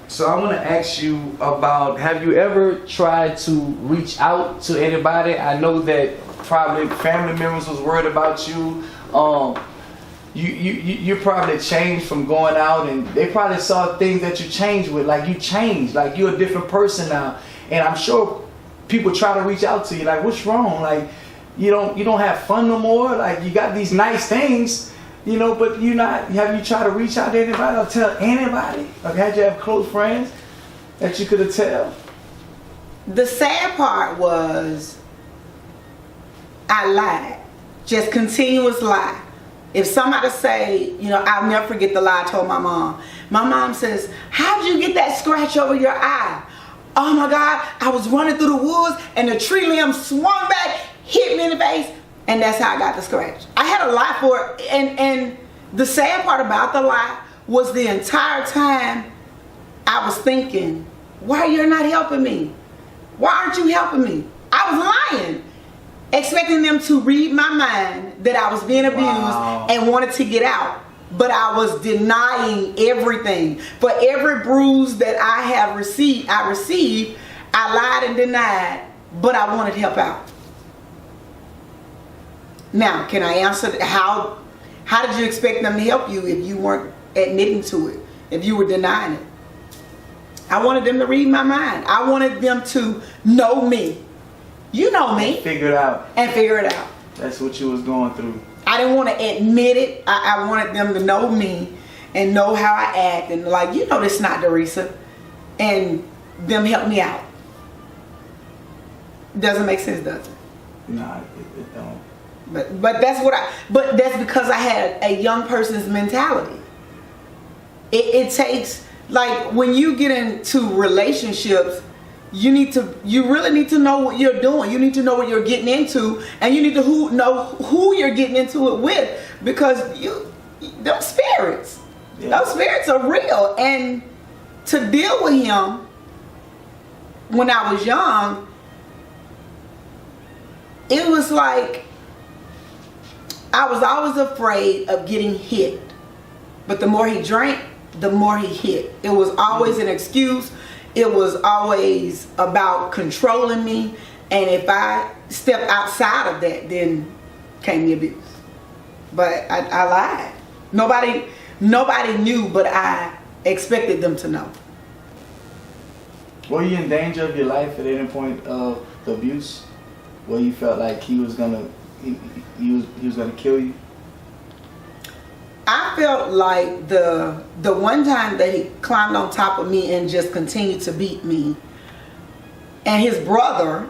So I want to ask you about, have you ever tried to reach out to anybody? I know that probably family members was worried about you. You probably changed from going out, and they probably saw things that you changed with, like you changed, like you're a different person now. And I'm sure people try to reach out to you, like, what's wrong? Like, you don't have fun no more. Like, you got these nice things, you know, but you're not. Have you tried to reach out to anybody or tell anybody? Like, had you have close friends that you could have tell? The sad part was I lied, just continuous lie. If somebody say, you know, I'll never forget the lie I told my mom. My mom says, "How'd you get that scratch over your eye?" "Oh my God, I was running through the woods and the tree limb swung back, hit me in the face, and that's how I got the scratch." I had a lie for it, and the sad part about the lie was the entire time I was thinking, why you're not helping me? Why aren't you helping me? I was lying, expecting them to read my mind that I was being abused and wanted to get out. But I was denying everything. For every bruise that I have received, I lied and denied, but I wanted help out. Now, can I answer how did you expect them to help you if you weren't admitting to it, if you were denying it? I wanted them to read my mind. I wanted them to know me. You know me. Figure it out. And figure it out. That's what you was going through. I didn't want to admit it. I wanted them to know me and know how I act, and like, you know, this is not Derisa, and them help me out. Doesn't make sense, does it? Nah, it don't. But that's because I had a young person's mentality. It takes, like, when you get into relationships, you really need to know what you're doing. You need to know what you're getting into, and you need to know who you're getting into it with, because those spirits are real. And to deal with him when I was young, it was like I was always afraid of getting hit. But the more he drank, the more he hit. It was always an excuse. It was always about controlling me, and if I stepped outside of that, then came the abuse. But I lied. Nobody knew, but I expected them to know. Were you in danger of your life at any point of the abuse, where you felt like he was gonna kill you? I felt like the one time that he climbed on top of me and just continued to beat me, and his brother,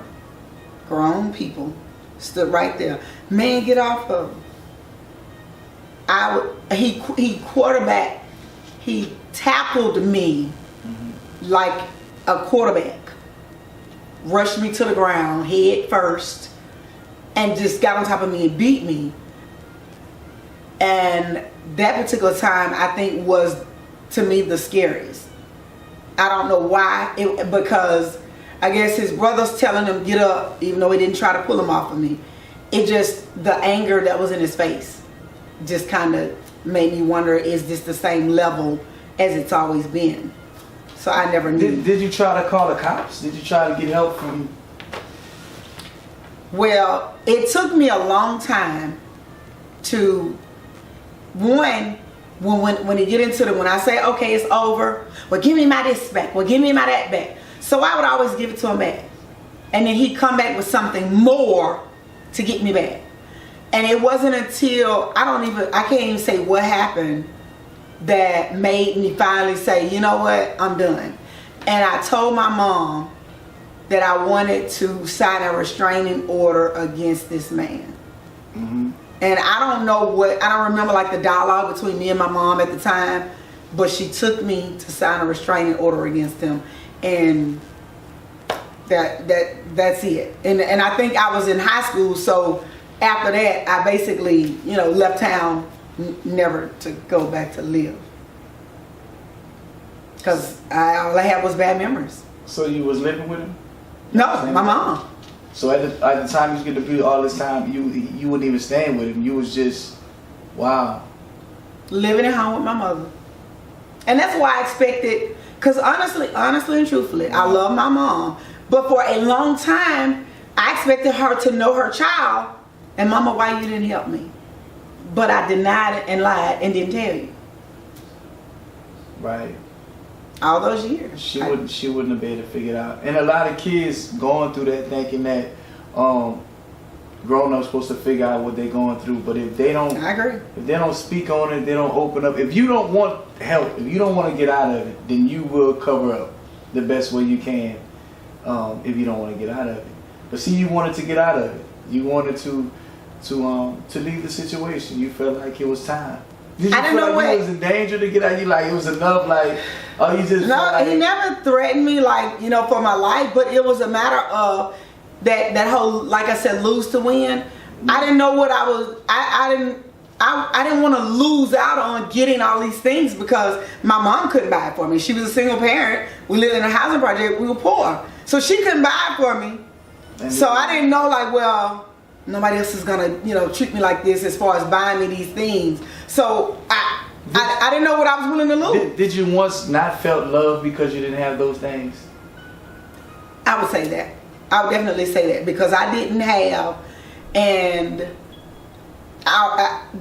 grown people, stood right there. "Man, get off of him." He quarterback, he tackled me like a quarterback, rushed me to the ground head first, and just got on top of me and beat me. And that particular time, I think, was, to me, the scariest. I don't know why. Because I guess his brother's telling him get up, even though he didn't try to pull him off of me. It just, the anger that was in his face just kind of made me wonder, is this the same level as it's always been? So I never knew. Did you try to call the cops? Did you try to get help from? Well, it took me a long time to, when he get into when I say, okay, it's over, well, give me my this back, well, give me my that back. So I would always give it to him back. And then he'd come back with something more to get me back. And it wasn't until, I can't even say what happened that made me finally say, you know what, I'm done. And I told my mom that I wanted to sign a restraining order against this man. Mm-hmm. And I don't remember like the dialogue between me and my mom at the time, but she took me to sign a restraining order against him, and that's it. And I think I was in high school, so after that I basically, left town, never to go back to live, because all I had was bad memories. So you was living with him? No, my mom. So at the time you get to be all this time, you wouldn't even stand with him. You was just, wow. Living at home with my mother. And that's why I expected Because honestly and truthfully, I love my mom. But for a long time, I expected her to know her child. And Mama, why you didn't help me? But I denied it and lied and didn't tell you. Right. All those years. She wouldn't have been able to figure it out. And a lot of kids going through that thinking that grown-ups supposed to figure out what they're going through. But if they don't, I agree. If they don't speak on it, they don't open up. If you don't want help, if you don't want to get out of it, then you will cover up the best way you can. If you don't want to get out of it. But see, you wanted to get out of it. You wanted to leave the situation. You felt like it was time. Did you feel like you was in danger to get out? You like it was enough? Like, oh, you just no. He never threatened me, like, you know, for my life. But it was a matter of that whole, like I said, lose to win. I didn't know what I was. I didn't want to lose out on getting all these things because my mom couldn't buy it for me. She was a single parent. We lived in a housing project. We were poor, so she couldn't buy it for me. And so I didn't know, like, well, nobody else is gonna, you know, treat me like this as far as buying me these things. So I didn't know what I was willing to lose. Did you once not felt love because you didn't have those things? I would say that. I would definitely say that because I didn't have, and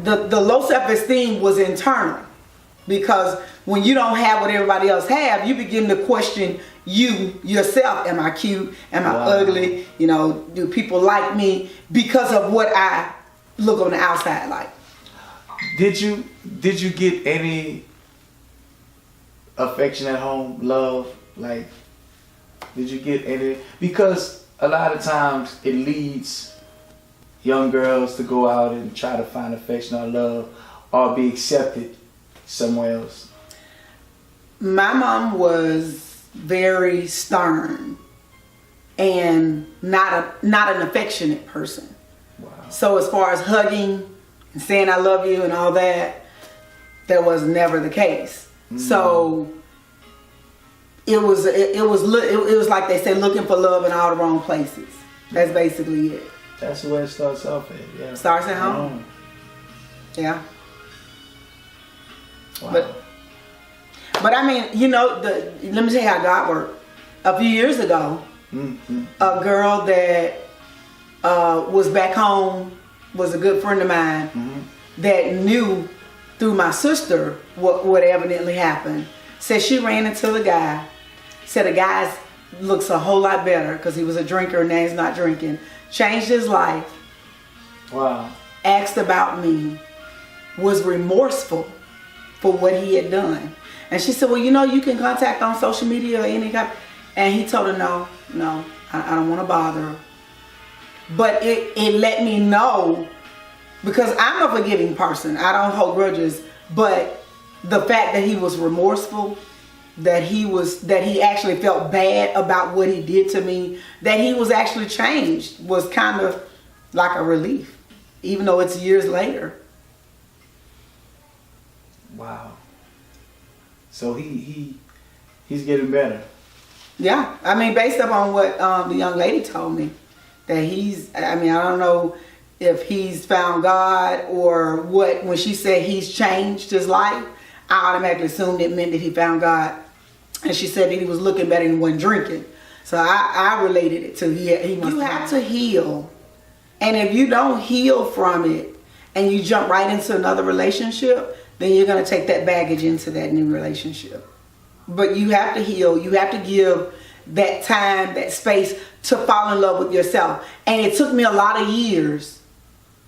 the low self-esteem was internal. Because when you don't have what everybody else have, you begin to question yourself. Am I cute? Am I ugly? You know, do people like me because of what I look on the outside like? Did you get any affection at home, love? Like, did you get any? Because a lot of times it leads young girls to go out and try to find affection or love or be accepted somewhere else. My mom was very stern and not an affectionate person. Wow. So as far as hugging and saying I love you and all that was never the case. So it was like they said, looking for love in all the wrong places. That's basically it. That's the way it starts off at. Yeah. Starts at home. Yeah. Wow. But I mean, you know, let me tell you how God worked. A few years ago, a girl that was back home, was a good friend of mine, that knew through my sister what evidently happened. Said she ran into the guy. Said the guy looks a whole lot better because he was a drinker and now he's not drinking. Changed his life. Wow. Asked about me. Was remorseful for what he had done. And she said, well, you know, you can contact on social media or any kind. And he told her, no, I don't want to bother her. But it let me know, because I'm a forgiving person. I don't hold grudges. But the fact that he was remorseful, that he actually felt bad about what he did to me, that he was actually changed, was kind of like a relief, even though it's years later. Wow. So he's getting better. Yeah. I mean, based upon what the young lady told me, that I don't know if he's found God or what. When she said he's changed his life, I automatically assumed it meant that he found God. And she said that he was looking better and wasn't drinking. So I related it to he must. You have to heal. And if you don't heal from it and you jump right into another relationship, then you're going to take that baggage into that new relationship. But you have to heal. You have to give that time, that space to fall in love with yourself. And it took me a lot of years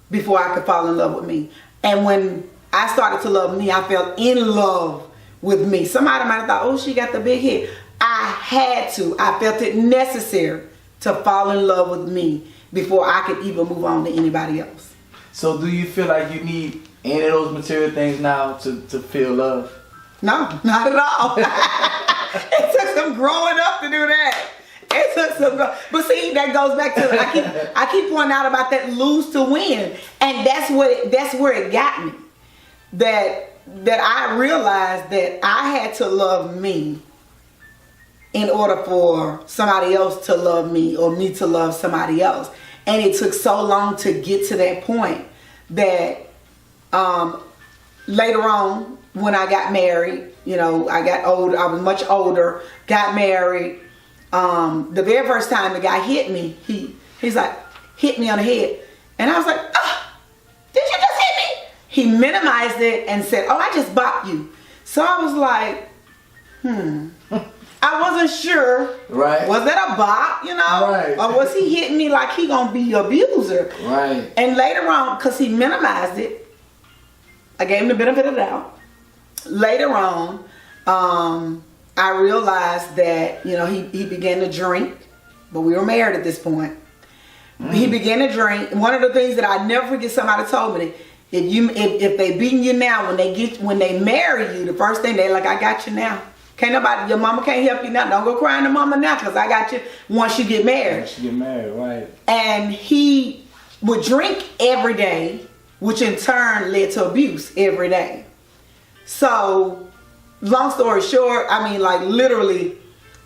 before I could fall in love with me. And when I started to love me, I fell in love with me. Somebody might have thought, oh, she got the big head. I felt it necessary to fall in love with me before I could even move on to anybody else. So do you feel like you need any of those material things now to feel love? No, not at all. It took some growing up to do that. It took some, but see, that goes back to I keep pointing out about that lose to win, and that's where it got me. That I realized that I had to love me in order for somebody else to love me or me to love somebody else, and it took so long to get to that point that later on, when I got married, you know, I got old. I was much older. Got married. The very first time the guy hit me, he's like, hit me on the head, and I was like, oh, did you just hit me? He minimized it and said, oh, I just bopped you. So I was like, I wasn't sure. Right. Was that a bop, you know? Right. Or was he hitting me like he gonna be an abuser? Right. And later on, because he minimized it, I gave him the benefit of the doubt. Later on, I realized that, you know, he began to drink, but we were married at this point. He began to drink. One of the things that I never forget, somebody told me, if they beating you now, when they marry you, the first thing they like, I got you now. Can't nobody, your mama can't help you now. Don't go crying to mama now, because I got you once you get married. Once you get married, right. And he would drink every day, which in turn led to abuse every day. So, long story short, I mean, like literally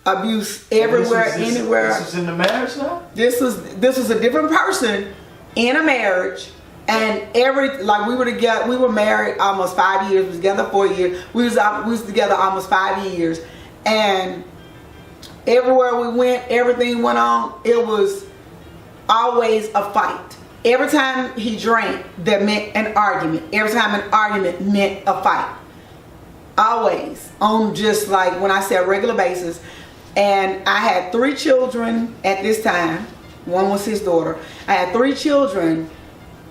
abuse everywhere, anywhere. This was in the marriage now? This was a different person in a marriage. And we were together, we were married almost 5 years, we were together 4 years, we was together almost 5 years, and everywhere we went, everything went on, it was always a fight. Every time he drank, that meant an argument. Every time an argument meant a fight. Always, on just like when I say a regular basis. And I had 3 children at this time. One was his daughter. I had 3 children.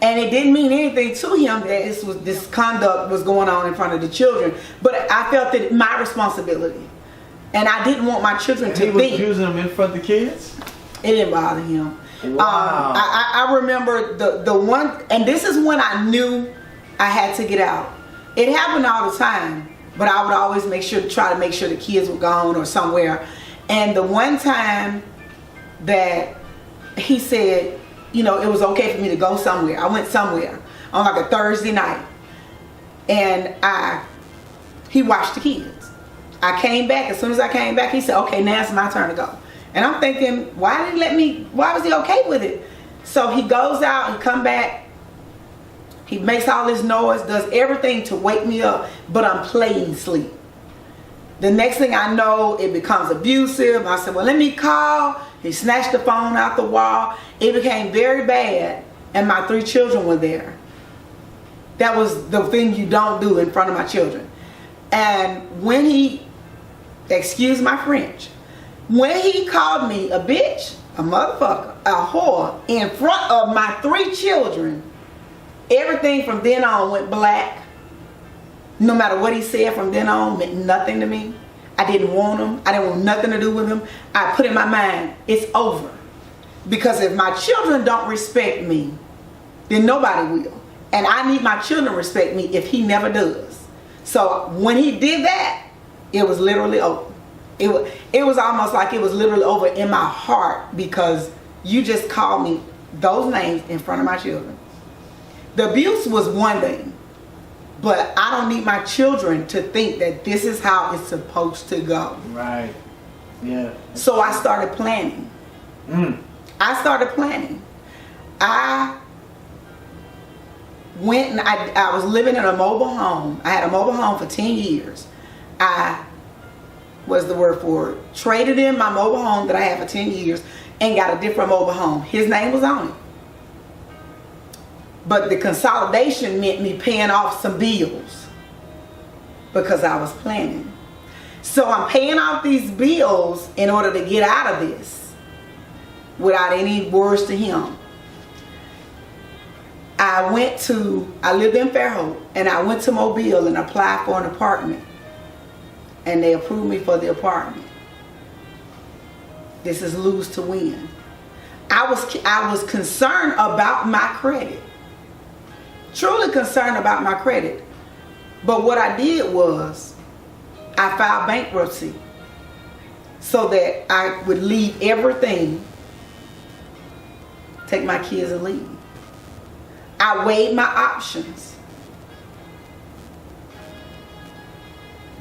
And it didn't mean anything to him that this conduct was going on in front of the children. But I felt that my responsibility. And I didn't want my children to think. He was abusing them in front of the kids? It didn't bother him. Wow. I remember the one, and this is when I knew I had to get out. It happened all the time, but I would always try to make sure the kids were gone or somewhere. And the one time that he said, you know, it was okay for me to go somewhere. I went somewhere on like a Thursday night, and he watched the kids. I came back. As soon as I came back, he said, okay, now it's my turn to go. And I'm thinking, why was he okay with it? So he goes out, he come back, he makes all this noise, does everything to wake me up, but I'm playing sleep. The next thing I know, it becomes abusive. I said, well, let me call. He snatched the phone out the wall. It became very bad, and my 3 children were there. That was the thing you don't do in front of my children. And when he, excuse my French, when he called me a bitch, a motherfucker, a whore, in front of my 3 children, everything from then on went black. No matter what he said from then on meant nothing to me. I didn't want him. I didn't want nothing to do with him. I put in my mind, it's over. Because if my children don't respect me, then nobody will. And I need my children to respect me if he never does. So when he did that, it was literally over. It was almost like it was literally over in my heart, because you just called me those names in front of my children. The abuse was one thing, but I don't need my children to think that this is how it's supposed to go. Right. Yeah. So I started planning. I started planning. I went and I was living in a mobile home. I had a mobile home for 10 years. What's the word for it? Traded in my mobile home that I had for 10 years and got a different mobile home. His name was on it. But the consolidation meant me paying off some bills because I was planning. So I'm paying off these bills in order to get out of this without any words to him. I lived in Fairhope, and I went to Mobile and applied for an apartment. And they approved me for the apartment. This is lose to win. I was concerned about my credit. Truly concerned about my credit. But what I did was, I filed bankruptcy so that I would leave everything, take my kids and leave. I weighed my options.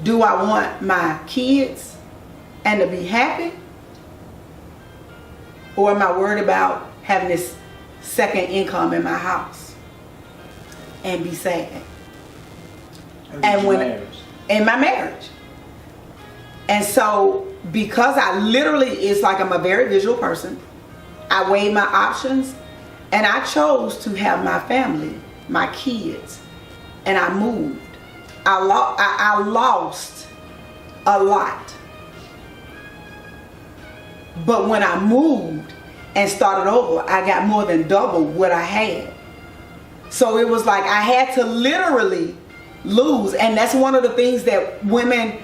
Do I want my kids and to be happy? Or am I worried about having this second income in my house and be sad? And when in my marriage. And so because I literally, it's like I'm a very visual person, I weighed my options and I chose to have my family, my kids, and I moved. I lost a lot. But when I moved and started over, I got more than double what I had. So it was like I had to literally lose. And that's one of the things that women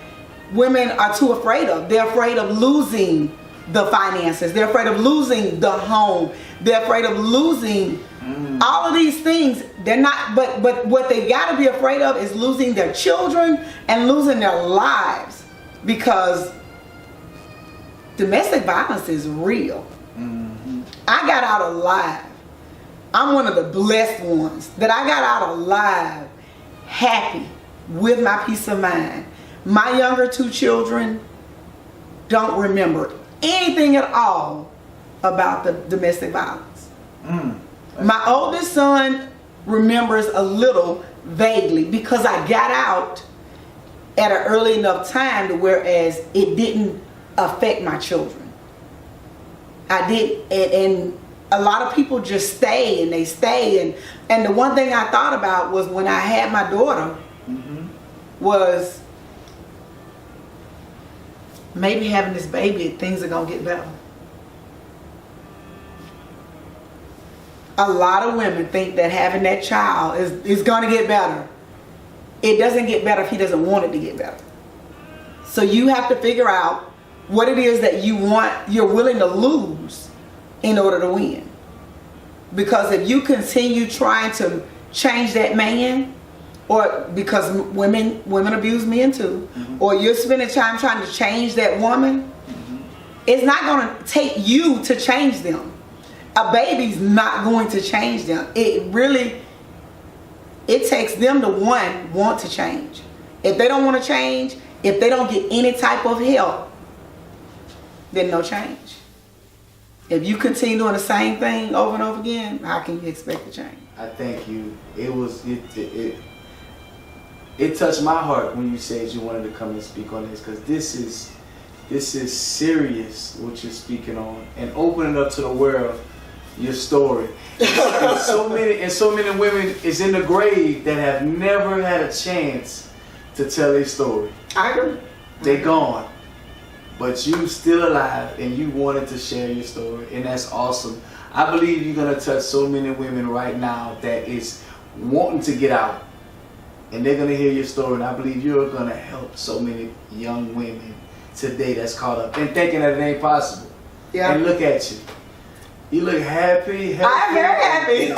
are too afraid of. They're afraid of losing the finances. They're afraid of losing the home. They're afraid of losing all of these things. They're not, but what they got to be afraid of is losing their children and losing their lives, because domestic violence is real. I got out alive. I'm one of the blessed ones that I got out alive, happy, with my peace of mind. My younger two children don't remember anything at all about the domestic violence. My oldest son remembers a little vaguely, because I got out at an early enough time to whereas it didn't affect my children. I did, and a lot of people just stay and they stay, and the one thing I thought about was when I had my daughter was maybe having this baby, things are gonna get better. A lot of women think that having that child is gonna get better. It doesn't get better if he doesn't want it to get better. So you have to figure out what it is that you're willing to lose in order to win. Because if you continue trying to change that man, or because women abuse men too, or you're spending time trying to change that woman, it's not going to take you to change them. A baby's not going to change them. It takes them to want to change. If they don't want to change, if they don't get any type of help, then no change. If you continue doing the same thing over and over again, how can you expect to change? I thank you. It touched my heart when you said you wanted to come and speak on this, because this is serious what you're speaking on, and opening up to the world your story. and so many women is in the grave that have never had a chance to tell their story. I agree. They're gone. But you still alive and you wanted to share your story, and that's awesome. I believe you're going to touch so many women right now that is wanting to get out, and they're going to hear your story, and I believe you're going to help so many young women today that's caught up and thinking that it ain't possible. Yeah. And look at you. You look happy. I'm very happy.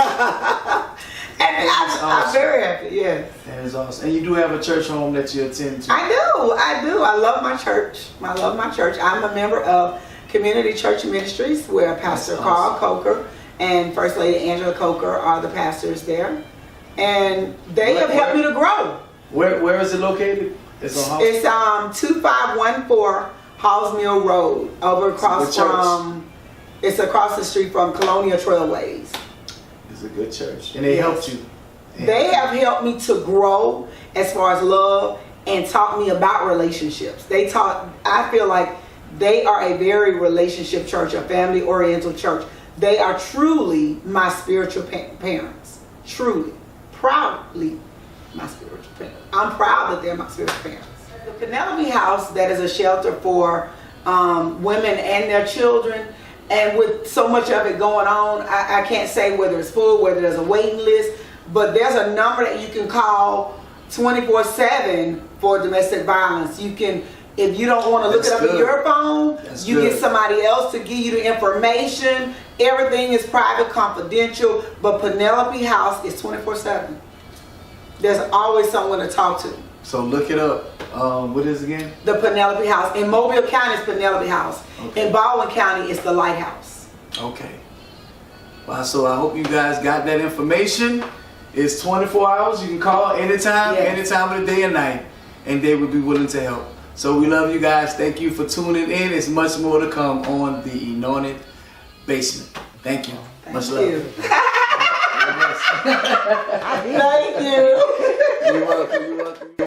And I'm very happy, yes. That is awesome. And you do have a church home that you attend to. I do. I love my church. I love my church. I'm a member of Community Church Ministries, where Pastor Carl Coker and First Lady Angela Coker are the pastors there. And they have helped me to grow. Where is it located? It's on It's 2514 Halls Mill Road, over across from, it's across the street from Colonial Trailways. It's a good church. And they helped you. They have helped me to grow as far as love, and taught me about relationships. I feel like they are a very relationship church, a family oriental church. They are truly my spiritual parents. Truly. Proudly my spiritual parents. I'm proud that they're my spiritual parents. The Penelope House, that is a shelter for women and their children. And with so much of it going on, I can't say whether it's full, whether there's a waiting list, but there's a number that you can call 24/7 for domestic violence. You can, if you don't want to look it up on your phone, you get somebody else to give you the information. Everything is private, confidential, but Penelope House is 24/7. There's always someone to talk to. So look it up. What is it again? The Penelope House. In Mobile County, it's Penelope House. Okay. In Baldwin County, it's the Lighthouse. Okay. Well, so I hope you guys got that information. It's 24 hours. You can call anytime, any time of the day and night, and they would be willing to help. So we love you guys. Thank you for tuning in. It's much more to come on the Anointed Basement. Thank you. Much love. Thank you. You're welcome. You're welcome.